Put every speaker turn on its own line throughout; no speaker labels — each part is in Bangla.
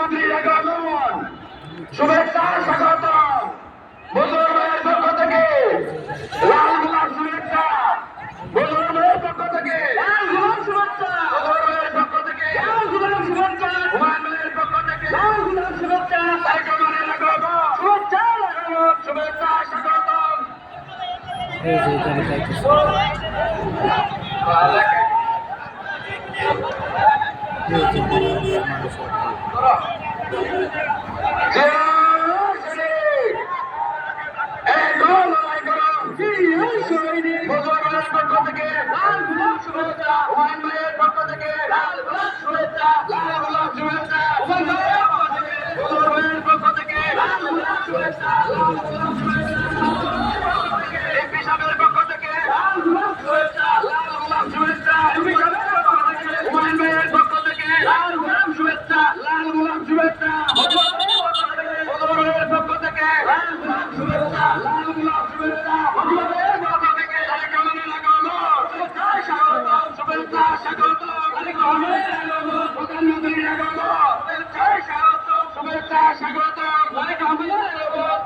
প্রধানমন্ত্রীর আগমন শুভেচ্ছা স্বাগত মজুর ভাইয়ের পক্ষ থেকে লাল গোলাপ শুভেচ্ছা মজুর ভাইয়ের পক্ষ থেকে লাল গোলাপ শুভেচ্ছা মজুর ভাইয়ের পক্ষ থেকে লাল গোলাপ শুভেচ্ছা হুমায়ুন ভাইয়ের পক্ষ থেকে লাল গোলাপ শুভেচ্ছা সাইকেলের আগমন শুভেচ্ছা আগমন শুভেচ্ছা স্বাগত
এই যে এখানে যাইতেছে
শুভেচ্ছা স্বাগত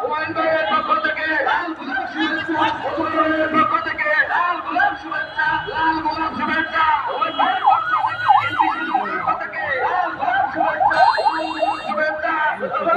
হুমায়ুন ভাইয়ের পক্ষ থেকে পক্ষ থেকে লাল গোলাপ শুভেচ্ছা লাল গোলাপ শুভেচ্ছা পক্ষ থেকে লাল গোলাপ শুভেচ্ছা শুভেচ্ছা